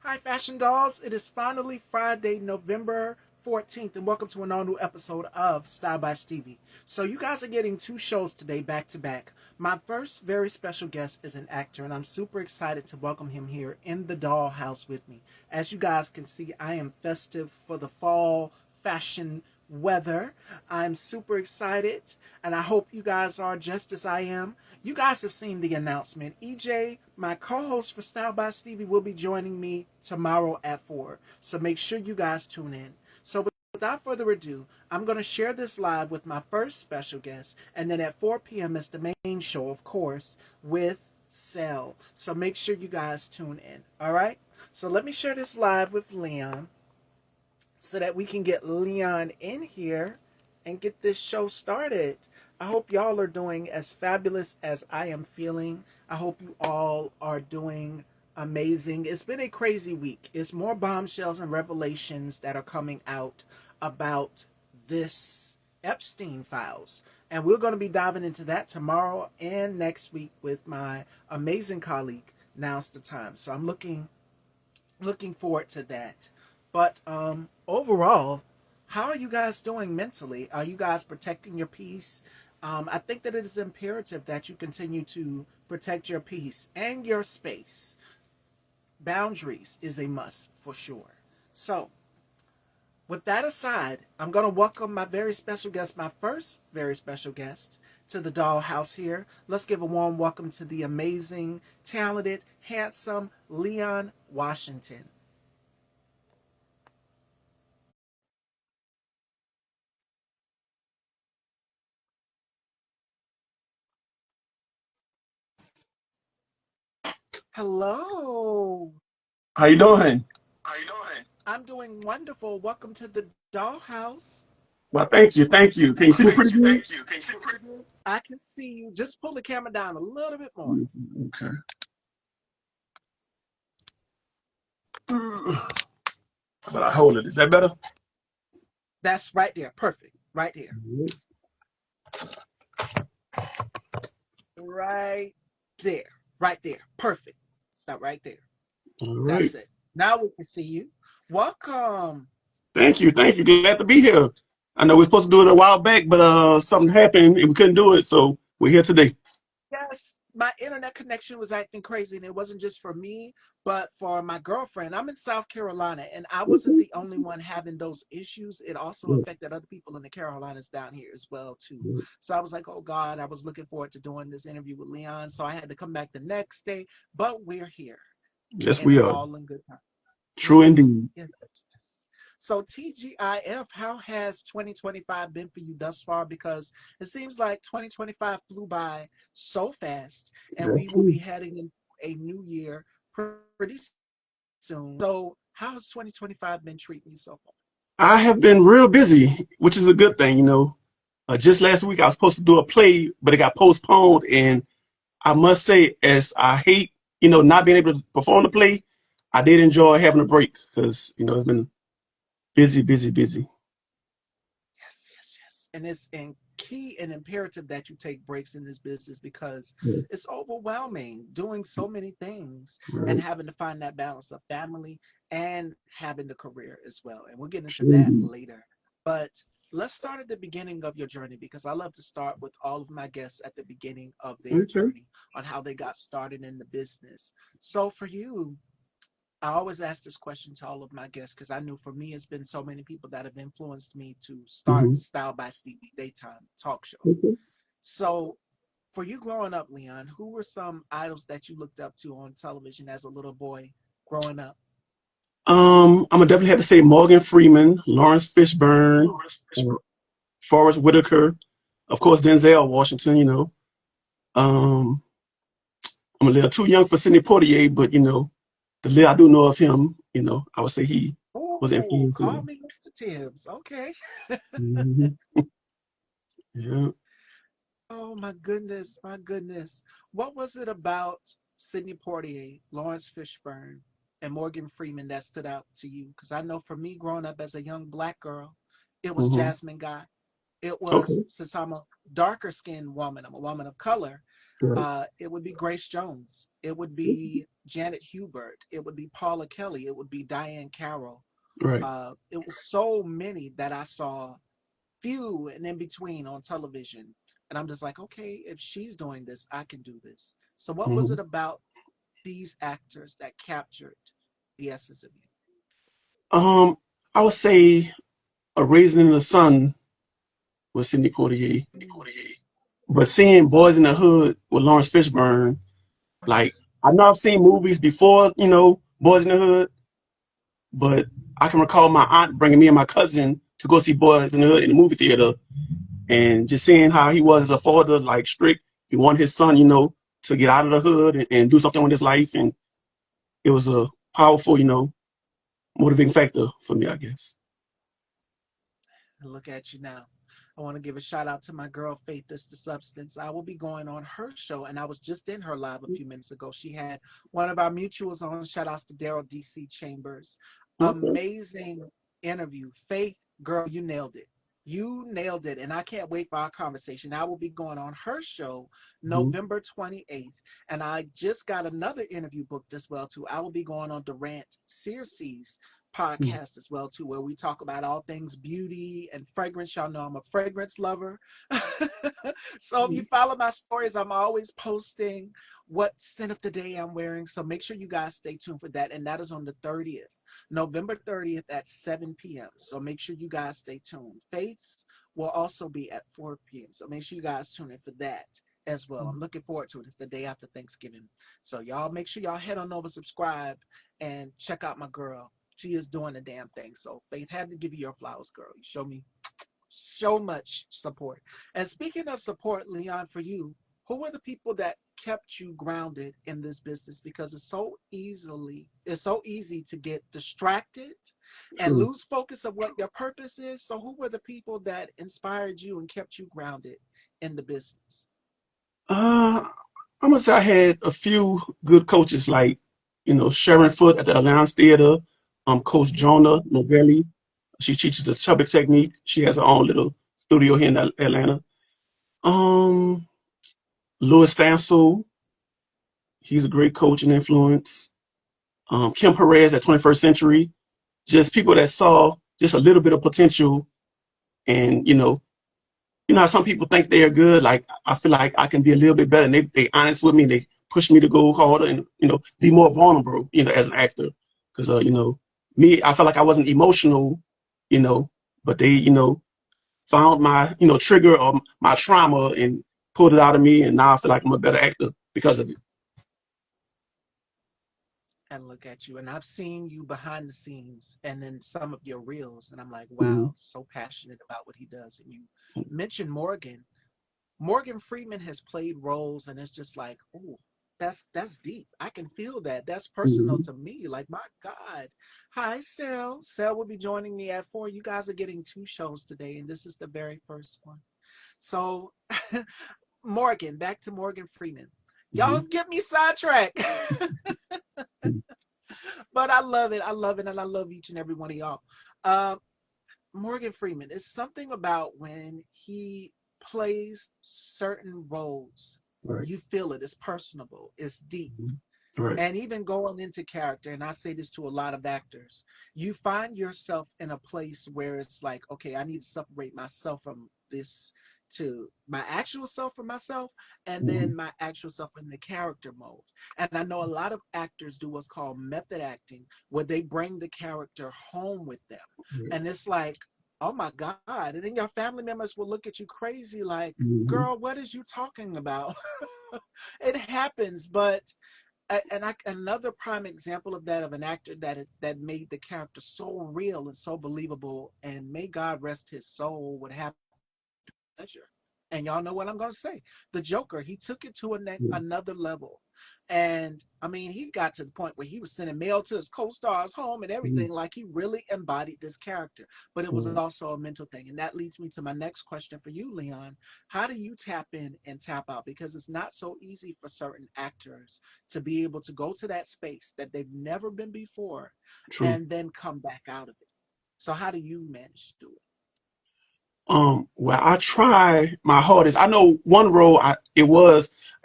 Hi, Fashion Dolls. It is finally Friday, November 14th, and welcome to an all new episode of Style by Stevie. So, you guys are getting two shows today back to back. My first very special guest is an actor, and I'm super excited to welcome him here in the dollhouse with me. As you guys can see, I am festive for the fall fashion weather. I'm super excited, and I hope you guys are just as I am. You guys have seen the announcement. EJ, my co-host for Style by Stevie, will be joining me tomorrow at 4. So make sure you guys tune in. So without further ado, I'm going to share this live with my first special guest, and then at 4 p.m. is the main show, of course, with Cell. So make sure you guys tune in. All right? So let me share this live with Leon so that we can get Leon in here and get this show started. I hope y'all are doing as fabulous as I am feeling. I hope you all are doing amazing. It's been a crazy week. It's more bombshells and revelations that are coming out about this Epstein files. And we're going to be diving into that tomorrow and next week with my amazing colleague. Now's the time. So I'm looking forward to that. But overall, how are you guys doing mentally? Are you guys protecting your peace? I think that it is imperative that you continue to protect your peace and your space. Boundaries is a must for sure. So, with that aside, I'm going to welcome my very special guest, my first very special guest, to the dollhouse here. Let's give a warm welcome to the amazing, talented, handsome Leon Washington. Hello. How you doing? How you doing? I'm doing wonderful. Welcome to the dollhouse. Well, thank you, thank you. Can you Well, see me thank pretty you, good? thank you. Can you see me pretty good? I can see you. Just pull the camera down a little bit more. Yes, okay. But I hold it. Is that better? That's right there. Perfect. Right there. Right there. Right there. Perfect. Stop right there. All right. That's it. Now we can see you. Welcome. Thank you, thank you. Glad to be here. I know we are supposed to do it a while back, but something happened and we couldn't do it, so we're here today. Yes, my internet connection was acting crazy, and it wasn't just for me, but for my girlfriend. I'm in South Carolina, and I wasn't the only one having those issues. It also affected other people in the Carolinas down here as well too. So I was like, "Oh God!" I was looking forward to doing this interview with Leon, so I had to come back the next day. But we're here, Yes, and we it's are. all in good time. True Yes, indeed. yes, yes. So TGIF, how has 2025 been for you thus far? Because it seems like 2025 flew by so fast, and we That's will be true. heading into a new year pretty soon. So how has 2025 been treating you so far? I have been real busy, which is a good thing, you know. Just last week I was supposed to do a play, but it got postponed, and I must say, as I hate, not being able to perform the play, I did enjoy having a break because, it's been busy, busy, busy. Yes, yes, yes. And it's key and imperative that you take breaks in this business because Yes. it's overwhelming doing so many things and Right. having to find that balance of family and having the career as well. And we'll get into True that indeed. later. But let's start at the beginning of your journey because I love to start with all of my guests at the beginning of their Okay. journey on how they got started in the business. So for you, I always ask this question to all of my guests because I knew for me, it's been so many people that have influenced me to start Hmm. Style by Stevie daytime talk show. Okay. So, for you growing up, Leon, who were some idols that you looked up to on television as a little boy growing up? I'm gonna definitely have to say Morgan Freeman, Lawrence Fishburne, uh, Forrest Whitaker, of course Denzel Washington. Um, I'm a little too young for Sidney Poitier, but the little I do know of him, I would say he was Oh, call influencing. me Mr. Tibbs. Okay. Hmm. Yeah. Oh my goodness, my goodness. What was it about Sidney Poitier, Lawrence Fishburne, and Morgan Freeman that stood out to you? Because I know for me, growing up as a young black girl, it was Hmm. Jasmine Guy. It was, Okay. since I'm a darker skinned woman, I'm a woman of color. Right. It would be Grace Jones. It would be Janet Hubert. It would be Paula Kelly. It would be Diane Carroll. Right. It was so many that I saw few and in between on television. And I'm just like, okay, if she's doing this, I can do this. So, what was Hmm. it about these actors that captured the essence of you? Um, I would say A Raisin in the Sun with Sidney Poitier, Mm. but seeing Boys in the Hood with Lawrence Fishburne, like I know I've seen movies before, Boys in the Hood, but I can recall my aunt bringing me and my cousin to go see Boys in the Hood in the movie theater, and just seeing how he was as a father, like strict. He wanted his son, to get out of the hood and do something with his life, and it was a powerful, motivating factor for me, I guess. And look at you now. I want to give a shout out to my girl Faith is the Substance. I will be going on her show, and I was just in her live a few minutes ago. She had one of our mutuals on. Shout outs to Daryl DC Chambers. Okay. Amazing interview. Faith, girl, you nailed it. You nailed it, and I can't wait for our conversation. I will be going on her show Mhm. November 28th, and I just got another interview booked as well too. I will be going on Durant Searcy's Mhm. podcast as well too, where we talk about all things beauty and fragrance. Y'all know I'm a fragrance lover. So if you follow my stories, I'm always posting what scent of the day I'm wearing. So make sure you guys stay tuned for that. And that is on the 30th, November 30th at 7 p.m. So make sure you guys stay tuned. Faith's will also be at 4 p.m. So make sure you guys tune in for that as well. I'm looking forward to it. It's the day after Thanksgiving. So y'all make sure y'all head on over, subscribe, and check out my girl. She is doing the damn thing. So Faith had to give you your flowers, girl. You show me so much support. And speaking of support, Leon, for you, who were the people that kept you grounded in this business? Because it's so easy to get distracted and True. lose focus of what your purpose is. So who were the people that inspired you and kept you grounded in the business? Uh, I'm gonna say I had a few good coaches, like Sharon Foote at the Alliance Theater, Coach Jonah Ooh, Novelli. She teaches the Chubby technique. She has her own little studio here in Atlanta. Um, Louis Stansel, he's a great coach and influence. Kim Perez at 21st Century, just people that saw just a little bit of potential, and how some people think they are good. Like I feel like I can be a little bit better, and they honest with me, and they push me to go harder and be more vulnerable, as an actor. Because me, I felt like I wasn't emotional, you know, but they found my trigger or my trauma and pulled it out of me, and now I feel like I'm a better actor because of it. and look at you. And I've seen you behind the scenes and then some of your reels, and I'm like, Mhm. wow, so passionate about what he does. And you mentioned Morgan. Morgan Freeman has played roles, and it's just like, oh, that's deep. I can feel that. That's personal Mhm. to me. Like, my God. Hi, Sel. Sel will be joining me at 4. You guys are getting 2 shows today, and this is the very first one. So, Morgan, back to Morgan Freeman. Y'all Mhm. get me sidetracked. Mhm. But I love it. I love it. And I love each and every one of y'all. Uh, Morgan Freeman is something about when he plays certain roles. Right. You feel it. It's personable. It's deep. Mhm. Right. And even going into character, and I say this to a lot of actors, you find yourself in a place where it's like, okay, I need to separate myself from this, to my actual self from myself, and then Mhm. my actual self in the character mode. And I know a lot of actors do what's called method acting, where they bring the character home with them. Right. And it's like, oh my God. And then your family members will look at you crazy, like, Mhm. girl, what is you talking about? It happens, but another prime example of that, of an actor that made the character so real and so believable, and may God rest his soul, would have pleasure. And y'all know what I'm going to say. The Joker, he took it to Yeah. another level. And I mean, he got to the point where he was sending mail to his co-stars home and Mhm. everything, like he really embodied this character. But it was Right. also a mental thing. And that leads me to my next question for you, Leon. How do you tap in and tap out? Because it's not so easy for certain actors to be able to go to that space that they've never been before True. and then come back out of it. So how do you manage to do it? Well, I try my hardest. I know one role I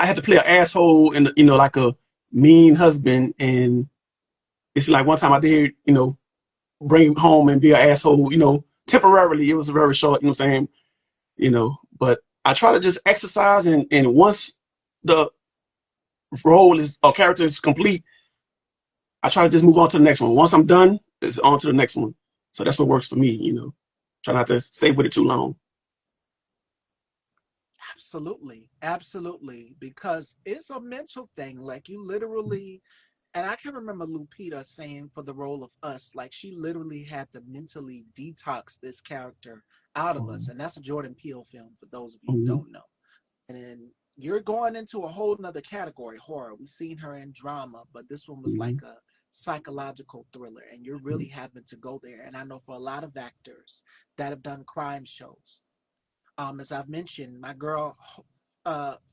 had to play an asshole and like a mean husband, and it's like one time I did bring him home and be an asshole, temporarily. It was very short, what I'm saying, but I try to just exercise, and once the role is or character is complete, I try to just move on to the next one. Once I'm done, it's on to the next one. So that's what works for me. Try not to stay with it too long. Absolutely, absolutely, because it's a mental thing. Like you literally, and I can remember Lupita saying for the role of us, like she literally had to mentally detox this character out of us, Mhm. and that's a Jordan Peele film for those of you who Mhm. don't know. And then you're going into a whole nother category, horror. We've seen her in drama, but this one was like Mhm. a psychological thriller, and you're really having to go there. And I know for a lot of actors that have done crime shows, as I've mentioned, my girl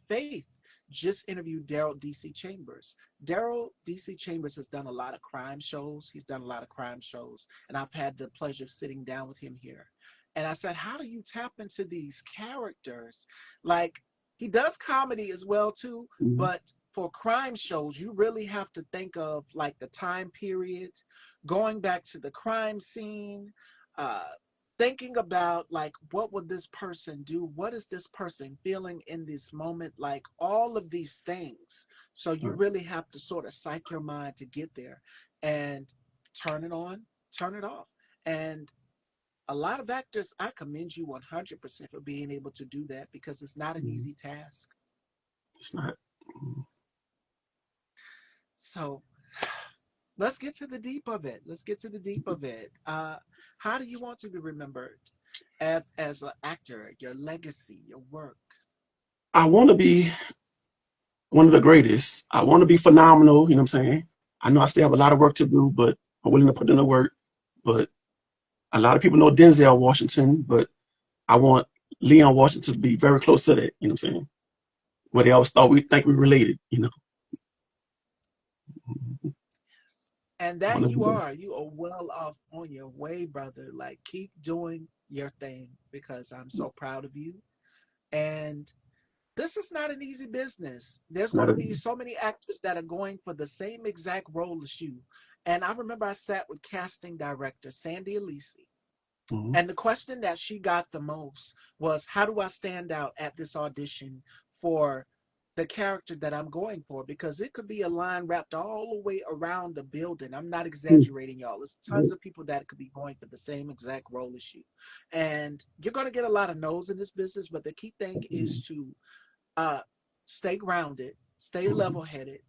Faith just interviewed Daryl DC Chambers. Daryl DC Chambers has done a lot of crime shows. He's done a lot of crime shows, and I've had the pleasure of sitting down with him here. And I said, "How do you tap into these characters? Like he does comedy as well too, Mhm. but for crime shows, you really have to think of like the time period, going back to the crime scene, uh, thinking about like what would this person do, what is this person feeling in this moment, like all of these things. So you Right. really have to sort of psych your mind to get there and turn it on, turn it off. And a lot of actors, I commend you 100% for being able to do that because it's not an Mhm. easy task. It's not. Mhm. So let's get to the deep of it. Let's get to the deep of it. How do you want to be remembered as an actor, your legacy, your work? I want to be one of the greatest. I want to be phenomenal. You know what I'm saying? I know I still have a lot of work to do, but I'm willing to put in the work. But a lot of people know Denzel Washington, but I want Leon Washington to be very close to that. You know what I'm saying? Where they always thought we think we related. And I want that to be there. you are well off on your way, brother. Like keep doing your thing because I'm so proud of you. And this is not an easy business. There's It's going not to a. be so many actors that are going for the same exact role as you. And I remember I sat with casting director Sandy Elise, Mhm. and the question that she got the most was, how do I stand out at this audition for the character that I'm going for? Because it could be a line wrapped all the way around the building. I'm not Mhm. exaggerating, y'all. There's tons of people that could be going for the same exact role as you. And you're going to get a lot of no's in this business, but the key thing is to uh, stay grounded, stay Mhm. level headed,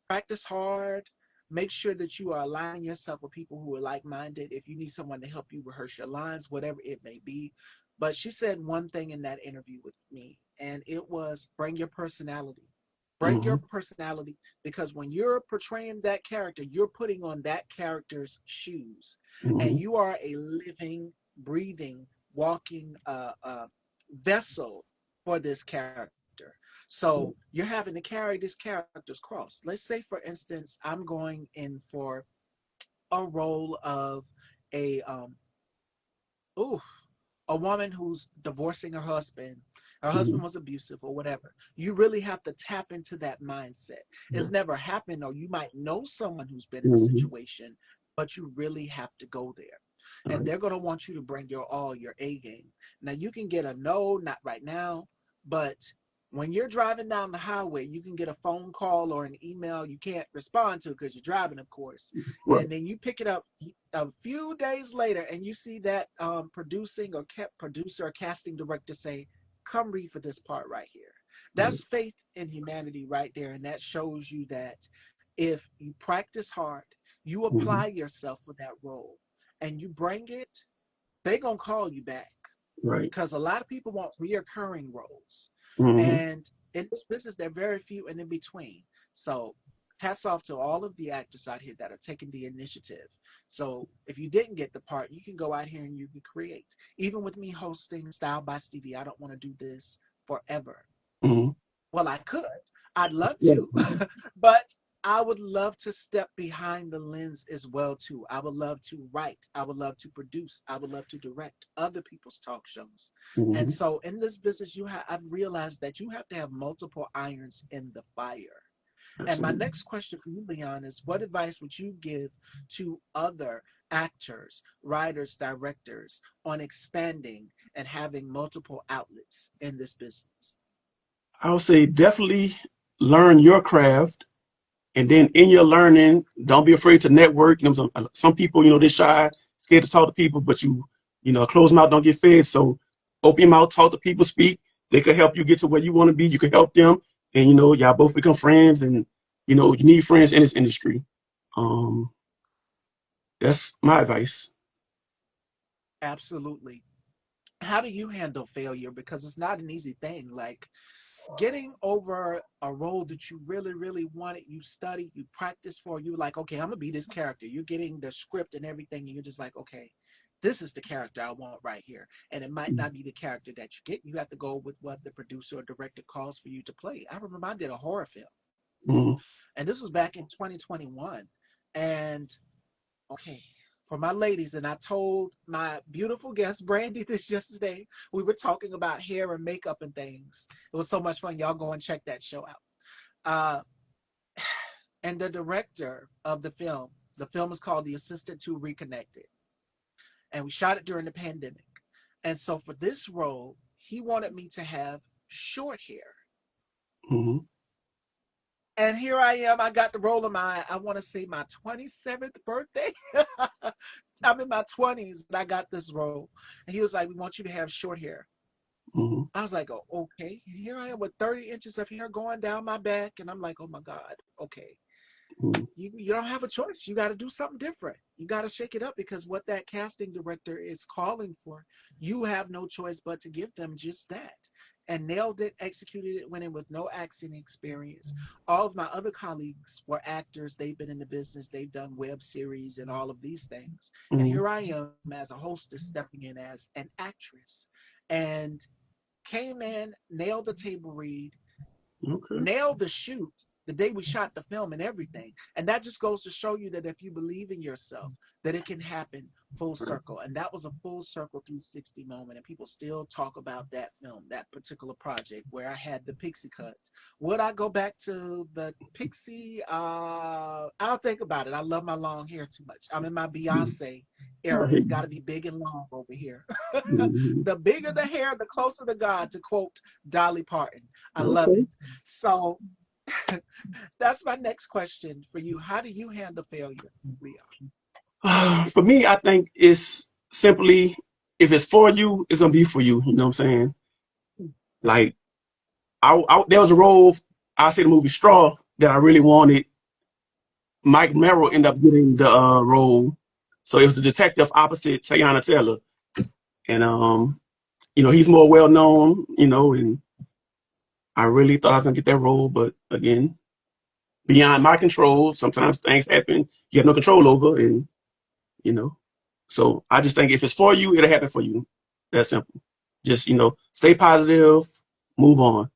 practice hard, make sure that you are aligning yourself with people who are like minded. If you need someone to help you rehearse your lines, whatever it may be. But she said one thing in that interview with me, and it was bring your personality. Bring your Mhm. personality because when you're portraying that character, you're putting on that character's shoes, and Mhm. you are a living, breathing, walking vessel for this character. So you're having to carry this character's cross. Let's say, for instance, I'm going in for a role of a ooh, a woman who's divorcing her husband Mhm. was abusive or whatever. You really have to tap into that mindset. It's never happened, or you might know someone who's been in a Mhm. situation, but you really have to go there. All And right. they're going to want you to bring your all, your A game. Now, you can get a no, not right now, but when you're driving down the highway, you can get a phone call or an email you can't respond to because you're driving, of course. Right. And then you pick it up a few days later and you see that producing or producer or casting director say, come read for this part right here. Right. That's faith in humanity right there. And that shows you that if you practice hard, you apply Mhm. yourself for that role and you bring it, they're going to call you back Right. because a lot of people want reoccurring roles. Mhm. And in this business, there are very few and in between. So hats off to all of the actors out here that are taking the initiative. So if you didn't get the part, you can go out here and you can create. Even with me hosting Style by Stevie, I don't want to do this forever. Mhm. Well, I could. I'd love Right. to, but I would love to step behind the lens as well too. I would love to write. I would love to produce. I would love to direct other people's talk shows. And Hmm. so in this business, I've realized that you have to have multiple irons in the fire. And my Absolutely. next question for you, Leon, is what advice would you give to other actors, writers, directors on expanding and having multiple outlets in this business? I would say definitely learn your craft. And then in your learning, don't be afraid to network. You know, some people, they're shy, scared to talk to people, but close mouth, don't get fed. So open your mouth, talk to people, speak. They could help you get to where you want to be. You can help them. And, y'all both become friends. And, you need friends in this industry. Um, that's my advice. Absolutely. How do you handle failure? Because it's not an easy thing. Like getting over a role that you really, really wanted, you studied, you practiced for, you like, okay, I'm gonna be this character. You're getting the script and everything, and you're just like, okay, this is the character I want right here. And it might not be the character that you get. You have to go with what the producer or director calls for you to play. I remember I did a horror film, Mm-hmm. and this was back in 2021. And okay, for my ladies, and I told my beautiful guest Brandy this yesterday. We were talking about hair and makeup and things. It was so much fun. Y'all go and check that show out. Uh, and the director of the film is called The Assistant to Reconnected, and we shot it during the pandemic. And so for this role, he wanted me to have short hair. Mm-hmm. And here I am. I got the role of I want to say my 27th birthday. I'm in my 20s and I got this role. And he was like, we want you to have short hair. Mm-hmm. I was like, oh, okay. And here I am with 30 inches of hair going down my back. And I'm like, oh my God, okay. You don't have a choice. You got to do something different. You got to shake it up because what that casting director is calling for, you have no choice but to give them just that. And nailed it, executed it, went in with no acting experience. All of my other colleagues were actors. They've been in the business. They've done web series and all of these things. And Mm-hmm. here I am as a hostess stepping in as an actress. And came in, nailed the table read, Okay. nailed the shoot the day we shot the film and everything. And that just goes to show you that if you believe in yourself, that it can happen full circle. And that was a full circle 360 moment. And people still talk about that film, that particular project where I had the pixie cut. Would I go back to the pixie? I'll think about it. I love my long hair too much. I'm in my Mm-hmm. Beyonce I era. hear It's you. got to be big and long over here. Mm-hmm. The bigger the hair, the closer to God, to quote Dolly Parton. I love Okay. it. So that's my next question for you. How do you handle failure, Leon? For me, I think it's simply if it's for you, it's gonna be for you. You know what I'm saying? Like, there was a role I say the movie Straw that I really wanted. Mike Merrill ended Okay. up getting the role, so it was the detective opposite Tayana Taylor, and he's more well known. And I really thought I was gonna get that role, but again, beyond my control. Sometimes things happen you have no control over, and you know. So I just think if it's for you, it'll happen for you. That's simple. Just stay positive, move on.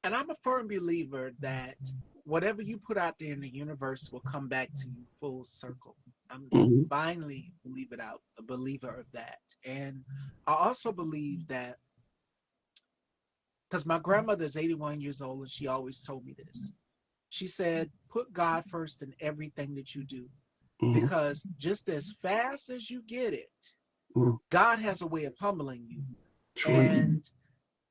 And I'm a firm believer that whatever you put out there in the universe will come back to you full circle. I'm Hmm. divinely a believer of that. And I also believe that because my grandmother is 81 years old and she always told me this. She said, put God first in everything that you do Hmm. because just as fast as you get it, Hmm. God has a way of humbling you. True. And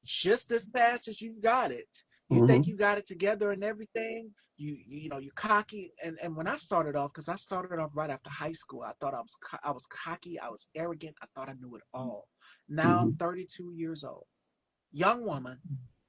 just as fast as you've got it, you think Hmm. you got it together and everything. You're cocky. And when I started off, because I started off right after high school, I thought I was cocky, I was arrogant, I thought I knew it all. Now I'm Hmm. 32 years old, young woman,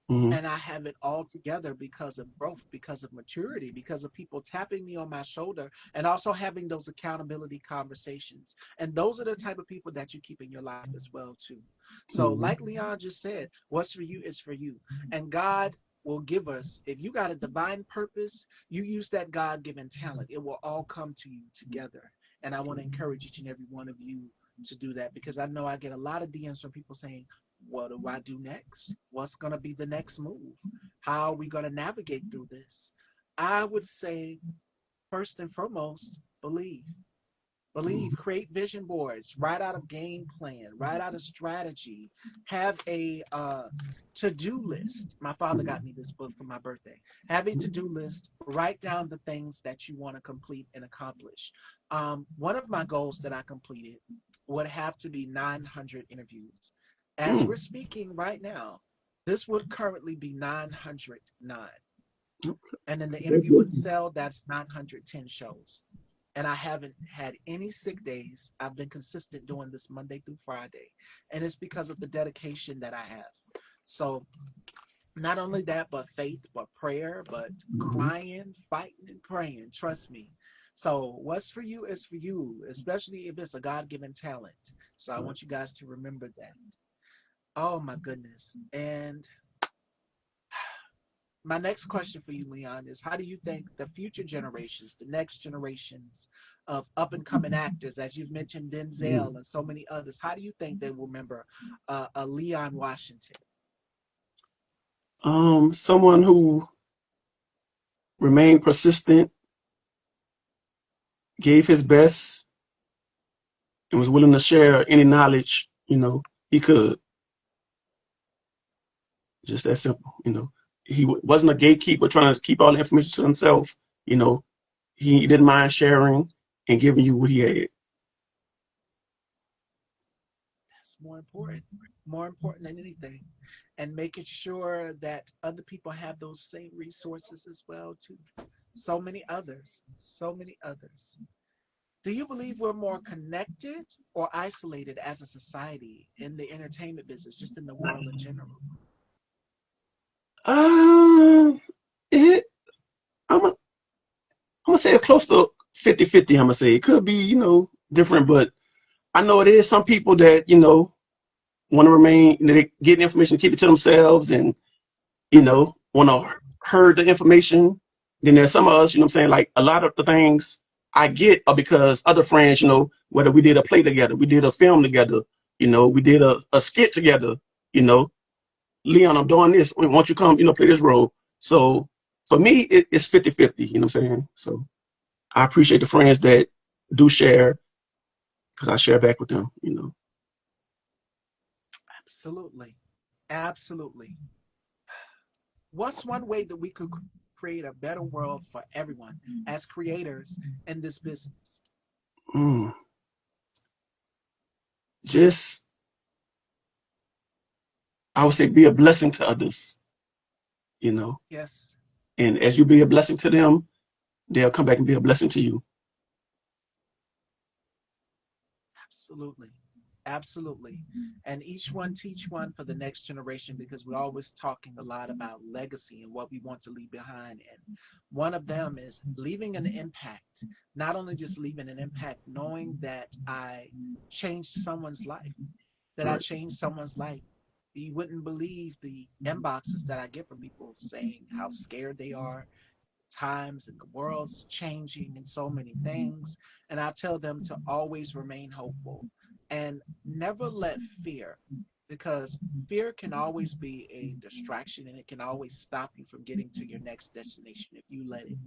Hmm. and I have it all together because of growth, because of maturity, because of people tapping me on my shoulder and also having those accountability conversations. And those are the type of people that you keep in your life as well too. So Hmm. like Leon just said, what's for you is for you. And God will give us, if you got a divine purpose, you use that God-given talent. It will all come to you together. And I want to encourage each and every one of you to do that because I know I get a lot of DMs from people saying, what do I do next? What's going to be the next move? How are we going to navigate through this? I would say, first and foremost, believe. Believe, create vision boards, write out a game plan, write out a strategy, have a to-do list. My father got me this book for my birthday. Have a to-do list, write down the things that you want to complete and accomplish. One of my goals that I completed would have to be 900 interviews. As we're Mm. speaking right now, this would currently be 909. And then the That's interview would good. sell, that's 910 shows, and I haven't had any sick days. I've been consistent doing this Monday through Friday, and it's because of the dedication that I have. So not only that, but faith, but prayer, but Mhm. crying, fighting, and praying. Trust me. So what's for you is for you, especially if it's a God-given talent. So I Right. want you guys to remember that. Oh my goodness. And my next question for you, Leon, is how do you think the future generations, the next generations of up and coming actors, as you've mentioned Denzel Mm. and so many others, how do you think they will remember a Leon Washington? Someone who remained persistent, gave his best, and was willing to share any knowledge, he could. Just that simple. He wasn't a gatekeeper trying to keep all the information to himself. You know, he didn't mind sharing and giving you what he had. That's more important than anything. And making sure that other people have those same resources as well, too. So many others, so many others. Do you believe we're more connected or isolated as a society in the entertainment business, just in the world in general? Uh, it, I'm gonna say it's close to 50-50. I'm gonna say it could be, different, but I know it is some people that want to remain, they get information, keep it to themselves, and want to heard the information. Then there's some of us, what I'm saying, like a lot of the things I get are because other friends, whether we did a play together, we did a film together, we did a skit together, you know, Leon, I'm doing this. Why don't you come, play this role? So for me, it's 50-50, you know what I'm saying? So I appreciate the friends that do share because I share back with them. Absolutely. Absolutely. What's one way that we could create a better world for everyone as creators in this business? Mm. Just, I would say, be a blessing to others, you know, Yes, and as you be a blessing to them, they'll come back and be a blessing to you. absolutely. Absolutely. And each one teach one for the next generation because we're always talking a lot about legacy and what we want to leave behind. And one of them is leaving an impact, not only just leaving an impact, knowing that I changed someone's life, that I Right. changed someone's life. You wouldn't believe the inboxes that I get from people saying how scared they are, times and the world's changing and so many things. And I tell them to always remain hopeful and never let fear, because fear can always be a distraction and it can always stop you from getting to your next destination if you let it.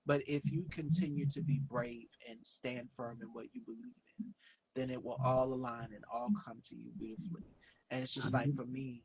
But if you continue to be brave and stand firm in what you believe in, then it will all align and all come to you beautifully. And it's just like for me,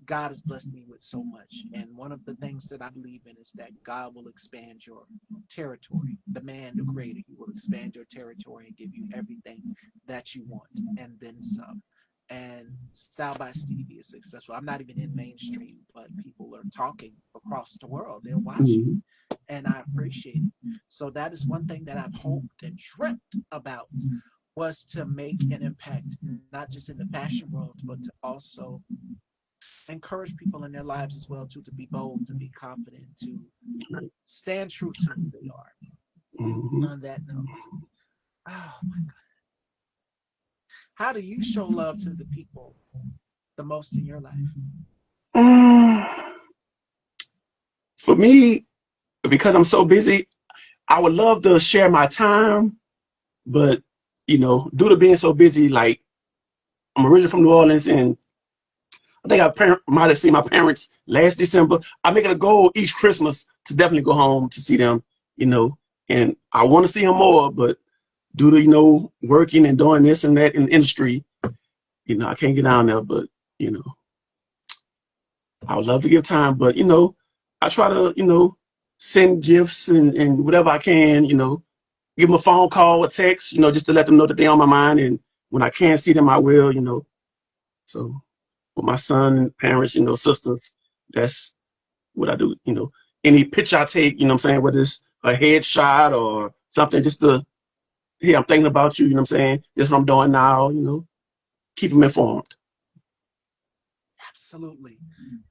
God has blessed me with so much. And one of the things that I believe in is that God will expand your territory. The man, the creator, he will expand your territory and give you everything that you want and then some. And Style by Stevie is successful. I'm not even in mainstream, but people are talking across the world. They're watching, Mhm. and I appreciate it. So that is one thing that I've hoped and dreamt about, was to make an impact, not just in the fashion world, but to also encourage people in their lives as well too, to be bold, to be confident, to stand true to who they are. Mhm. On that note, oh my God, how do you show love to the people the most in your life? Mm. For me, because I'm so busy, I would love to share my time, but due to being so busy, like I'm originally from New Orleans, and I think might have seen my parents last December. I make it a goal each Christmas to definitely go home to see them, you know. And I want to see them more, but due to working and doing this and that in the industry, I can't get down there. But you know, I would love to give time, but I try to send gifts and whatever I can, give them a phone call, a text, just to let them know that they're on my mind. And when I can't see them, I will. So with my son and parents, sisters, that's what I do. Any picture I take, what I'm saying, whether it's a headshot or something, just to, hey, I'm thinking about you, what I'm saying, this is what I'm doing now, keep them informed. Absolutely.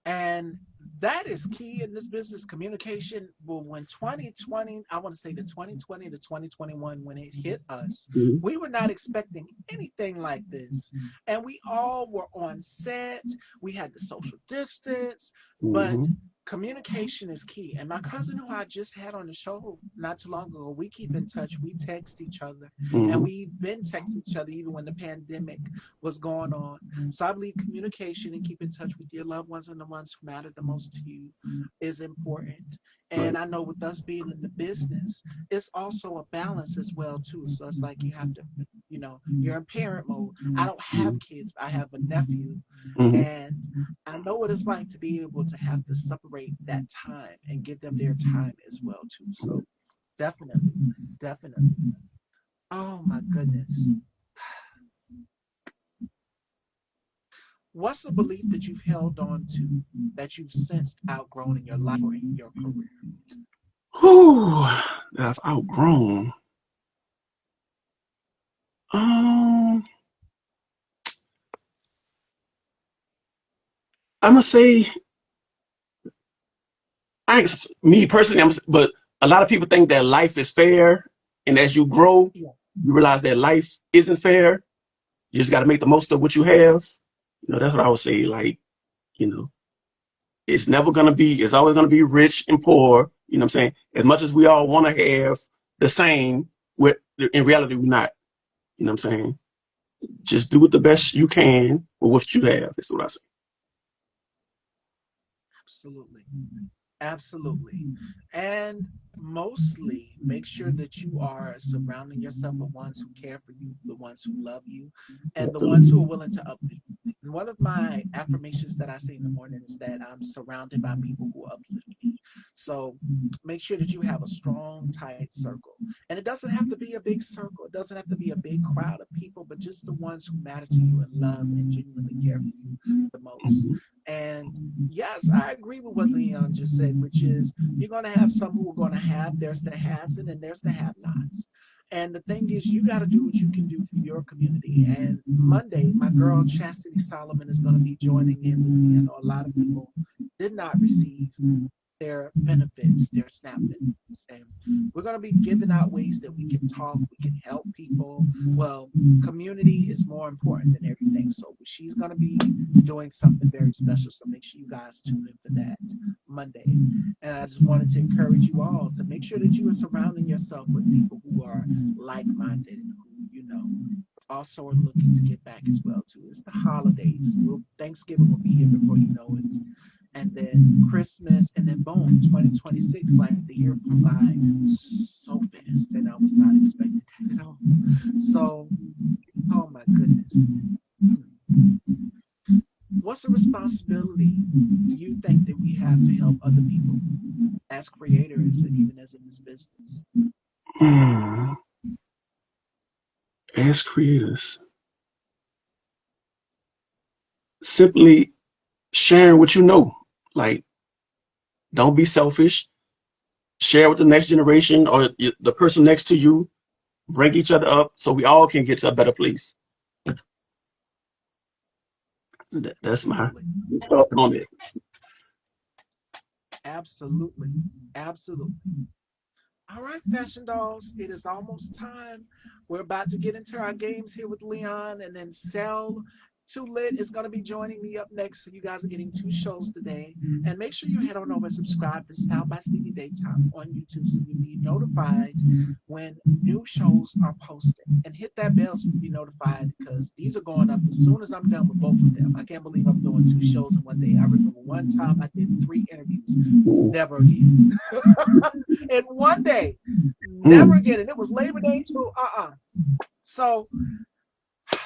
And that is key in this business communication. Well, when 2020, I want to say the 2020 to 2021, when it hit us, Mm-hmm. we were not expecting anything like this. And we all were on set. We had the social distance, but Mm-hmm. communication is key. And my cousin, who I just had on the show not too long ago, we keep in touch. We text each other, and Mm-hmm. we've been texting each other even when the pandemic was going on. So I believe communication and keep in touch with your loved ones and the ones who matter the most to you is important. And Right. I know with us being in the business, it's also a balance as well too. So it's like you have to, you're in parent mode. I don't have Mm-hmm. kids, but I have a nephew, Mm-hmm. and I know what it's like to be able to have to separate that time and give them their time as well too. So definitely, definitely. Oh my goodness. What's a belief that you've held on to that you've since outgrown in your life or in your career? Whew, that I've outgrown. Um, I'm gonna say me personally, but a lot of people think that life is fair, and as you grow, Yeah, you realize that life isn't fair. You just got to make the most of what you have. That's what I would say. Like, you know, it's never gonna be. It's always gonna be rich and poor. You know what I'm saying? As much as we all want to have the same, with in reality we're not. You know what I'm saying? Just do it the best you can with what you have. That's what I say. absolutely. Absolutely. And mostly make sure that you are surrounding yourself with ones who care for you, the ones who love you, and the ones who are Absolutely. willing to uplift you. And one of my affirmations that I say in the morning is that I'm surrounded by people who uplift me. So make sure that you have a strong, tight circle. And it doesn't have to be a big circle, it doesn't have to be a big crowd of people, but just the ones who matter to you and love and genuinely care for you the most. Mhm. And yes, I agree with what Leon just said, which is you're going to have some who are going to have, there's the haves and then there's the have nots. And the thing is, you got to do what you can do for your community. And Monday, my girl Chastity Solomon is going to be joining in with me. I know a lot of people did not receive their benefits, their SNAP benefits. And we're going to be giving out ways that we can talk, we can help people. Well, community is more important than everything. So she's going to be doing something very special. So make sure you guys tune in for that Monday. And I just wanted to encourage you all to make sure that you are surrounding yourself with people who are like minded and who, also are looking to get back as well too. It's the holidays. Thanksgiving will be here before you know it, and then Christmas, and then boom, 2026, like the year flew by so fast, and I was not expecting that at all. So, oh my goodness. What's a responsibility do you think that we have to help other people as creators and even as in this business? Mm, as creators, simply sharing what you know. Like, don't be selfish. Share with the next generation or the person next to you. Bring each other up so we all can get to a better place. That's my Absolutely. thought on it. Absolutely. Absolutely. All right, fashion dolls, it is almost time. We're about to get into our games here with Leon and then sell Too Lit is going to be joining me up next. So you guys are getting 2 shows today. And make sure you head on over and subscribe to Style by Stevie Daytime on YouTube so you'll be notified when new shows are posted. And hit that bell so you'll be notified because these are going up as soon as I'm done with both of them. I can't believe I'm doing 2 shows in one day. I remember one time I did 3 interviews. Never again. In one day. Never again. And it was Labor Day too. So,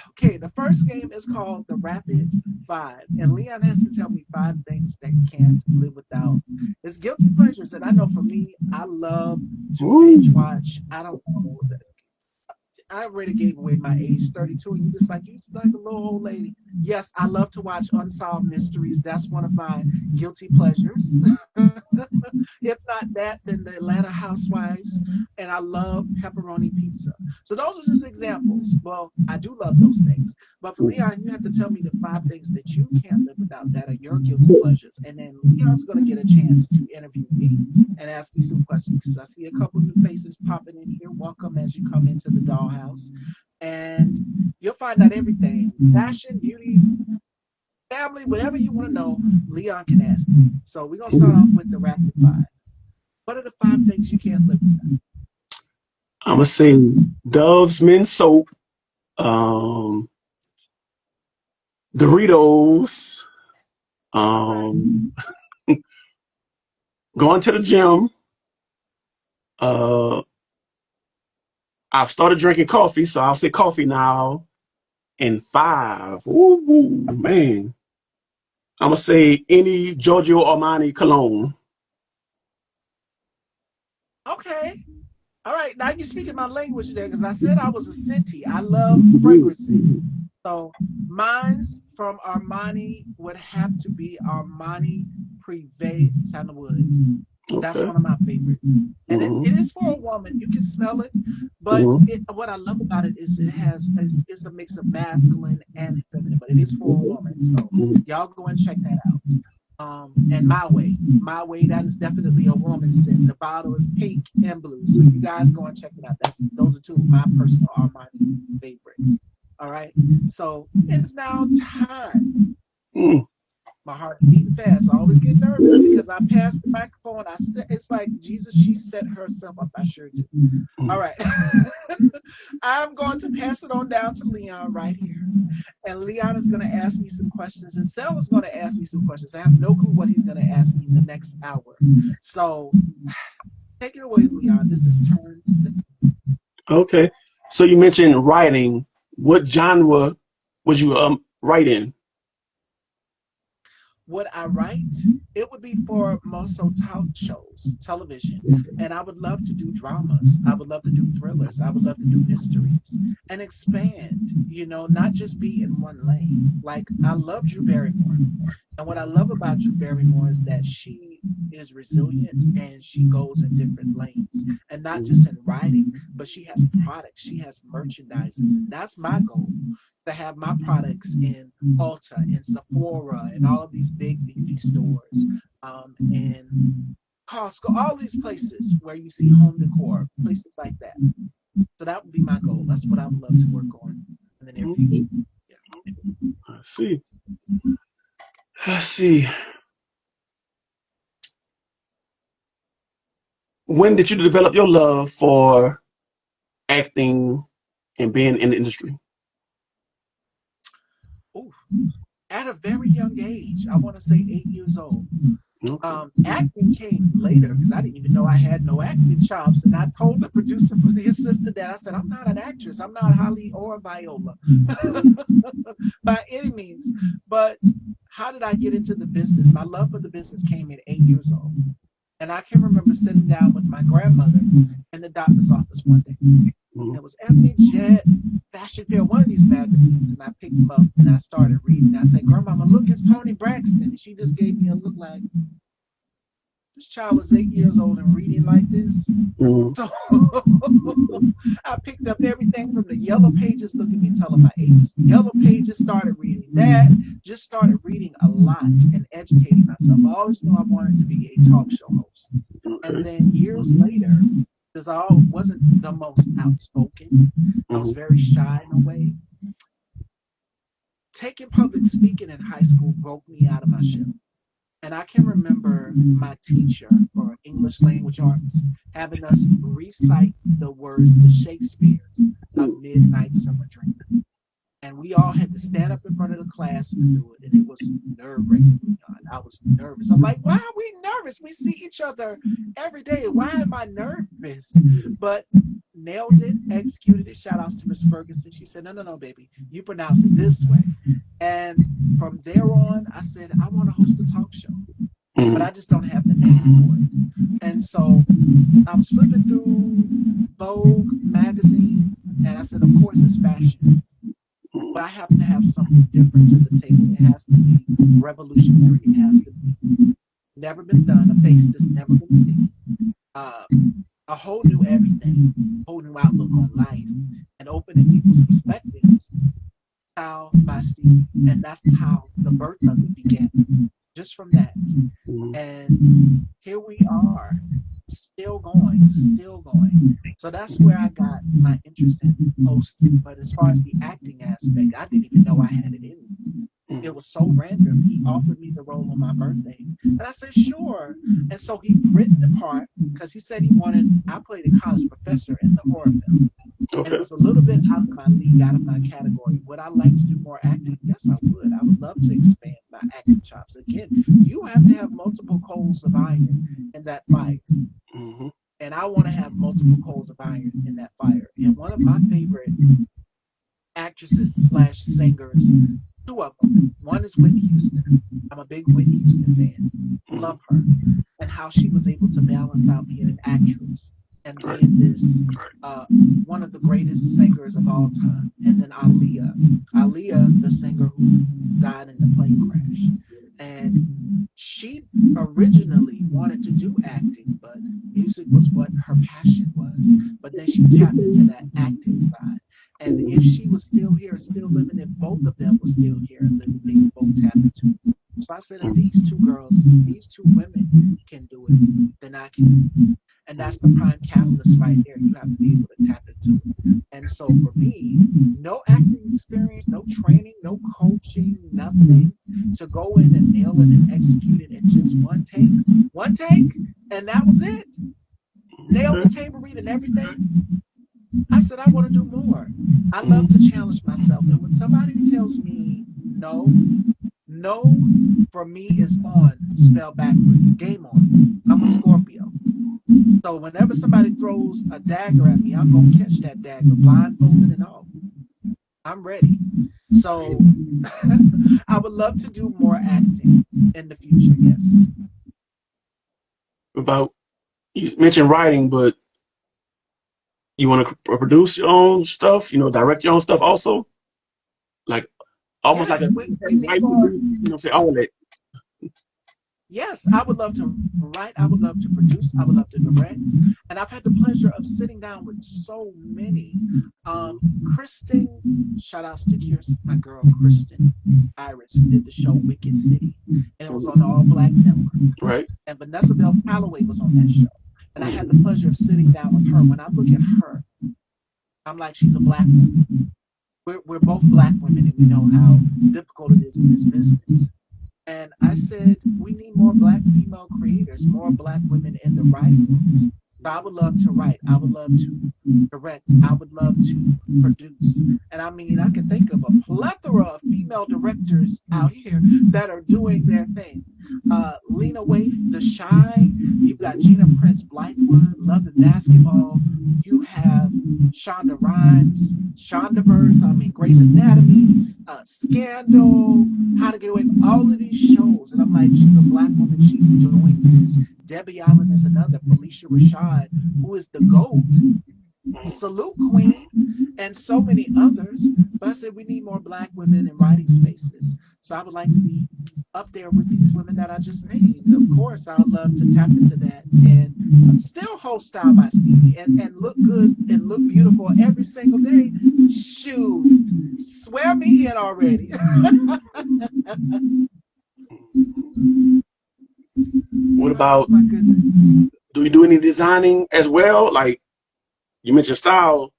okay, the first game is called the Rapid 5. And Leon has to tell me 5 things that he can't live without. It's guilty pleasures. And I know for me, I love to binge watch. I don't know. I already gave away my age, 32, and you just like, you like a little old lady. Yes, I love to watch unsolved mysteries. That's one of my guilty pleasures. If not that, then the Atlanta Housewives, and I love pepperoni pizza. So those are just examples. Well, I do love those things. But for Leon, you have to tell me the 5 things that you can't live without that are your guilty pleasures. And then Leon's going to get a chance to interview me and ask me some questions because I see a couple new faces popping in here. Welcome as you come into the dollhouse. And you'll find out everything. Fashion, beauty, family, whatever you want to know, Leon can ask me. So we're going to start off with the rapid 5. What are the 5 things you can't live without? I'm going to say Dove's men's soap, Doritos, going to the gym. I've started drinking coffee, so I'll say coffee now. And 5, ooh, man, I'm going to say any Giorgio Armani cologne. Okay. All right. Now you're speaking my language there because I said I was a Sinti. I love fragrances. So mine's from Armani would have to be Armani Privé Sandalwood. That's one of my favorites. And it is for a woman. You can smell it. But what I love about it is it's a mix of masculine and feminine. But it is for a woman. So y'all go and check that out. And My Way, that is definitely a woman's scent. The bottle is pink and blue. So you guys go and check it out. Those are 2 of my personal Armani favorites. All right. So it's now time. My heart's beating fast. I always get nervous because I pass the microphone. It's like Jesus, she set herself up. I sure do. All right. I'm going to pass it on down to Leon right here. And Leon is going to ask me some questions. And Sel is going to ask me some questions. I have no clue what he's going to ask me in the next hour. So take it away, Leon. This is turn. Okay. So you mentioned writing. What genre would you write in? Would I write? It would be for most so talk shows, television. And I would love to do dramas. I would love to do thrillers. I would love to do mysteries and expand, not just be in one lane. Like I love Drew Barrymore. And what I love about Drew Barrymore is that she is resilient and she goes in different lanes. And not just in writing, but she has products. She has merchandises. And that's my goal, to have my products in Ulta and Sephora and all of these big beauty stores and Costco, all these places where you see home decor, places like that. So that would be my goal. That's what I would love to work on in the near future. Yeah. I see. When did you develop your love for acting and being in the industry? Ooh. At a very young age, I want to say 8 years old. Acting came later because I didn't even know I had no acting chops. And I told the producer for the assistant that I said, I'm not an actress. I'm not Holly or Viola by any means. But how did I get into the business? My love for the business came at 8 years old. And I can remember sitting down with my grandmother in the doctor's office one day. It was Ebony Jet, Fashion Fair, one of these magazines, and I picked them up and I started reading. I said, Grandmama, look, it's Toni Braxton. And she just gave me a look like, this child is 8 years old and reading like this. So I picked up everything from the Yellow Pages, look at me telling my age. Yellow Pages, started reading that, just started reading a lot and educating myself. I always knew I wanted to be a talk show host. And then years later, because I wasn't the most outspoken, I was very shy in a way. taking public speaking in high school broke me out of my shell. And I can remember my teacher for English language arts having us recite the words to Shakespeare's A Midnight Summer Dream. And we all had to stand up in front of the class and do it. And it was nerve-wracking. I was nervous. I'm like, why are we nervous? We see each other every day. Why am I nervous? But nailed it, executed it. Shout outs to Miss Ferguson. She said, no, no, no, baby. You pronounce it this way. And from there on, I said, I want to host a talk show. But I just don't have the name for it. And so I was flipping through Vogue magazine, and I said, of course, it's fashion. But I have to have something different to the table. It has to be revolutionary. It has to be never been done, a face that's never been seen, a whole new everything, a whole new outlook on life, and opening people's perspectives. How by Stevie. And that's how the birth of it began. Just from that. And here we are, still going, still going. So that's where I got my interest in hosting. But as far as the acting aspect, I didn't even know I had it in me. It was so random. He offered me the role on my birthday. And I said, sure. And so he written the part because he said I played a college professor in the horror film. And it was a little bit out of my league, out of my category. Would I like to do more acting? Yes, I would. I would love to expand my acting chops. Again, you have to have multiple coals of iron in that fire. And I want to have multiple coals of iron in that fire. And one of my favorite actresses / singers, two of them. One is Whitney Houston. I'm a big Whitney Houston fan. Love her. And how she was able to balance out being an actress and being this one of the greatest singers of all time. And then Aaliyah, the singer who died in the plane crash. And she originally wanted to do acting, but music was what her passion was. But then she tapped into that acting side. And if she was still here, still living, if both of them were still here and living, they could both tap into it. So I said, if these two girls, these two women can do it, then I can. And that's the prime catalyst right there. You have to be able to tap into it. And so for me, no acting experience, no training, no coaching, nothing, to go in and nail it and execute it in just one take, and that was it. Nailed the table read and everything. I said, I want to do more. I love to challenge myself. And when somebody tells me no for me is on, spelled backwards, game on. I'm a Scorpio. So whenever somebody throws a dagger at me, I'm going to catch that dagger, blindfolded and all. I'm ready. So I would love to do more acting in the future, yes. You mentioned writing, but you want to produce your own stuff, direct your own stuff also? Like, almost yes, like say all of that. Yes, I would love to write. I would love to produce. I would love to direct. And I've had the pleasure of sitting down with so many. Kristen, shout outs to Kirsten, my girl Kristen Iris, who did the show Wicked City. And it was on the All Black Network. Right. And Vanessa Bell Calloway was on that show. And I had the pleasure of sitting down with her. When I look at her, I'm like, she's a black woman. We're both black women, and we know how difficult it is in this business. And I said, we need more black female creators, more black women in the writing rooms. So I would love to write. I would love to direct. I would love to produce. And I mean, I can think of a plethora of female directors out here that are doing their thing. Lena Waithe, The Shy. You've got Gina Prince Blythewood, Love and Basketball. You have Shonda Rhimes, Shondaverse, Grey's Anatomy, Scandal, How to Get Away with all of these shows. And I'm like, she's a black woman. She's doing this. Debbie Allen is another. Felicia Rashad, who is the GOAT. Salute Queen, and so many others. But I said we need more black women in writing spaces. So I would like to be up there with these women that I just named. Of course, I would love to tap into that and still host Style by Stevie and look good and look beautiful every single day. Shoot, swear me in already. What about, oh, my goodness. do you do any designing as well? Like, you mentioned style.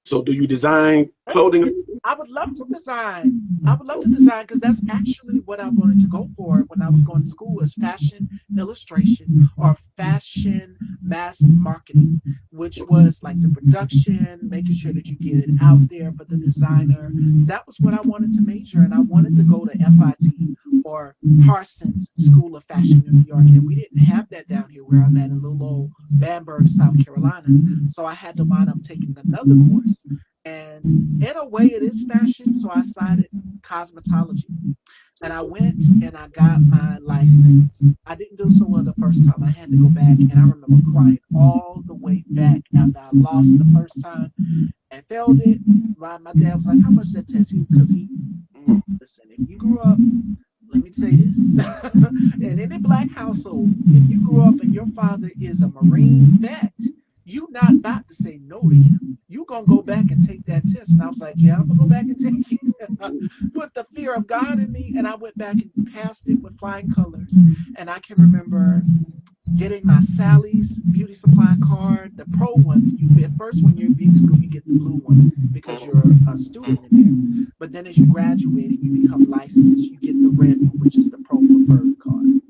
So do you design clothing? I would love to design. I would love to design because that's actually what I wanted to go for when I was going to school is fashion illustration or fashion mass marketing, which was like the production, making sure that you get it out there for the designer. That was what I wanted to major in. I wanted to go to FIT or Parsons School of Fashion in New York, and we didn't have that down here where I'm at in little old Bamberg, South Carolina. So I had to wind up taking another course. And in a way, it is fashion. So I decided cosmetology. And I went and I got my license. I didn't do so well the first time. I had to go back, and I remember crying all the way back after I lost the first time and failed it. My dad was like, "How much that test?" Because he listen. If you grew up, let me say this, in any black household, if you grew up and your father is a Marine vet, you not about to say no to him. You gonna go back and take that test. And I was like, yeah, I'm gonna go back and take it. Put the fear of God in me, and I went back and passed it with flying colors. And I can remember getting my Sally's beauty supply card, the pro one. You at first when you're in beauty school, you get the blue one because you're a student in there. But then as you graduate and you become licensed, you get the red one, which is the pro preferred card.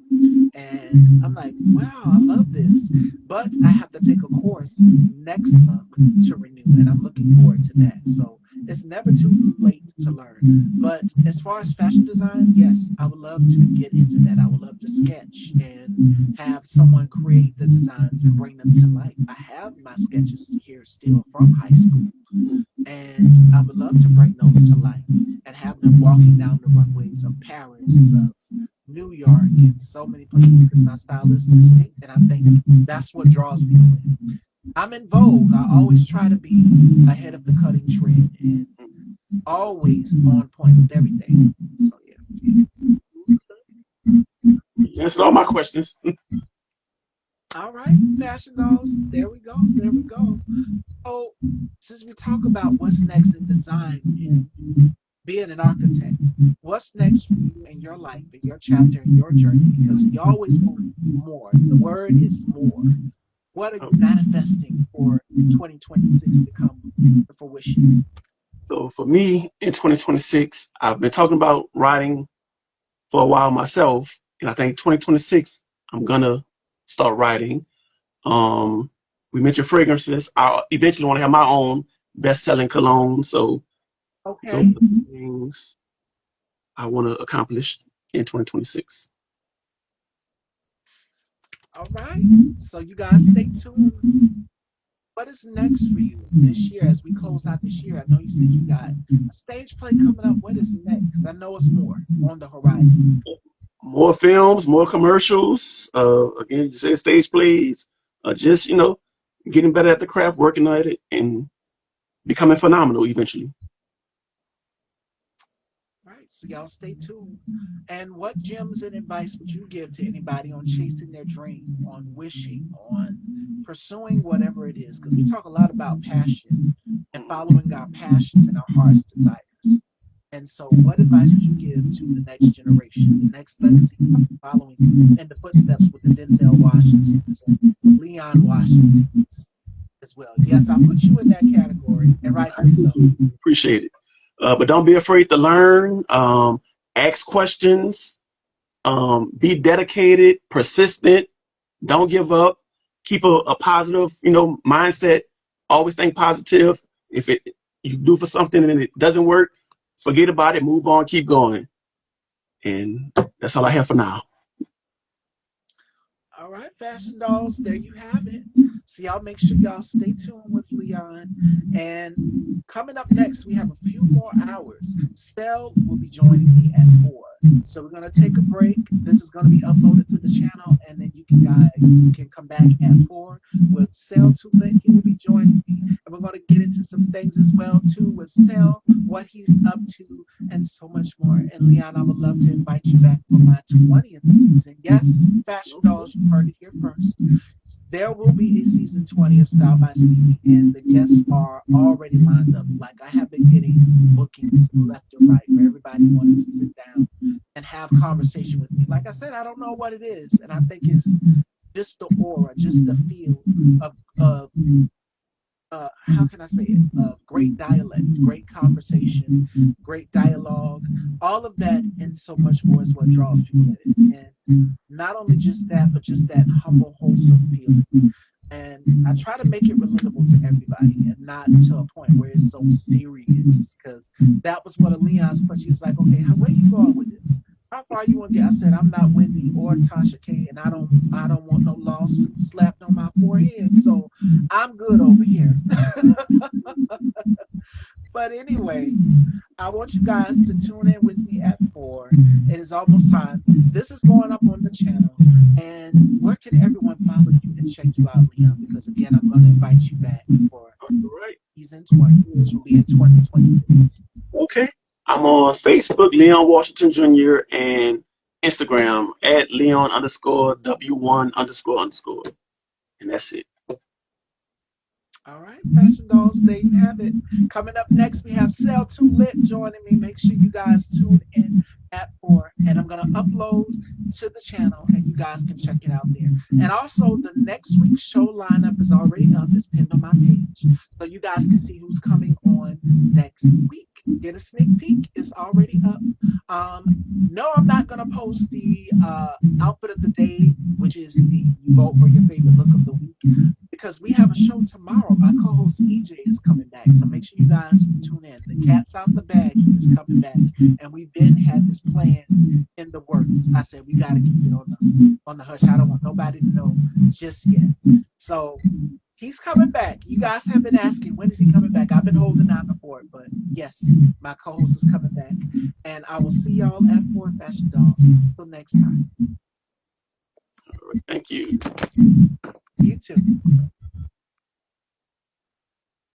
And I'm like, wow, I love this. But I have to take a course next month to renew, and I'm looking forward to that. So it's never too late to learn. But as far as fashion design, yes, I would love to get into that. I would love to sketch and have someone create the designs and bring them to life. I have my sketches here still from high school, and I would love to bring those to life and have them walking down the runways of Paris, of New York, and so many places because my style is distinct, and I think that's what draws people in. I'm in vogue. I always try to be ahead of the cutting trend and always on point with everything. So yeah. You answered all my questions. All right, fashion dolls. There we go. There we go. So since we talk about what's next in design and being an architect, what's next for you in your life, in your chapter, in your journey? Because we always want more. The word is more. What are you manifesting for 2026 to come to fruition? So for me in 2026, I've been talking about writing for a while myself, and I think 2026 I'm gonna start writing. Um, we mentioned fragrances. I eventually want to have my own best-selling cologne. So those are Okay. the things I want to accomplish in 2026. All right. So you guys stay tuned. What is next for you this year as we close out this year? I know you said you got a stage play coming up. What is next? 'Cause I know it's more on the horizon. More films, more commercials. Again, you say stage plays. Just getting better at the craft, working at it, and becoming phenomenal eventually. Right. So y'all stay tuned. And what gems and advice would you give to anybody on chasing their dream, on wishing, on pursuing whatever it is? Because we talk a lot about passion and following our passions and our heart's desires. And so, what advice would you give to the next generation, the next legacy following in the footsteps with the Denzel Washingtons and Leon Washingtons as well? Yes, I put you in that category, and rightfully so. Appreciate it. But don't be afraid to learn. Ask questions. Be dedicated, persistent. Don't give up. Keep a positive, mindset. Always think positive. If you do for something and it doesn't work, forget about it. Move on. Keep going. And that's all I have for now. All right, fashion dolls, there you have it. So y'all make sure y'all stay tuned with Leon. And coming up next, we have a few more hours. Cell will be joining me at 4. So we're gonna take a break. This is gonna be uploaded to the channel, and then you can come back at 4 with Cell Tulip. He will be joining me, and we're gonna get into some things as well too with Cell, what he's up to, and so much more. And Leon, I would love to invite you back for my 20th season. Yes, fashion dolls, you heard it here first. There will be a season 20 of Style by Stevie, and the guests are already lined up. Like I have been getting bookings left and right where everybody wanted to sit down and have conversation with me. Like I said, I don't know what it is, and I think it's just the aura, just the feel of how can I say it? Great dialect, great conversation, great dialogue, all of that and so much more is what draws people in it. And not only just that, but just that humble, wholesome feeling. And I try to make it relatable to everybody and not to a point where it's so serious. Because that was one of Leon's questions. He's like, okay, where you going with this? How far you want to get? I said, I'm not Wendy or Tasha K, and I don't want no lawsuit slapped on my forehead. So I'm good over here. But anyway, I want you guys to tune in with me at 4. It is almost time. This is going up on the channel. And where can everyone follow you and check you out, Leon? Because again, I'm going to invite you back for All right. season 20, which will be in 2026. Okay. I'm on Facebook, Leon Washington Jr., and Instagram at Leon underscore W1 underscore underscore. And that's it. All right, Fashion Dolls, there you have it. Coming up next, we have Cell 2 Lit joining me. Make sure you guys tune in at 4. And I'm going to upload to the channel, and you guys can check it out there. And also, the next week's show lineup is already up. It's pinned on my page. So you guys can see who's coming on next week. Get a sneak peek. It's already up. No, I'm not going to post the outfit of the day, which is the you vote for your favorite look of the week, because we have a show tomorrow. My co-host EJ is coming back, so make sure you guys tune in. The cat's out the bag. He's coming back, and we've been had this plan in the works. I said we got to keep it on the hush. I don't want nobody to know just yet. So he's coming back. You guys have been asking, when is he coming back? I've been holding out for it, but yes, my co-host is coming back, and I will see y'all at 4 Fashion Dolls. Until next time. All right. Thank you. You too.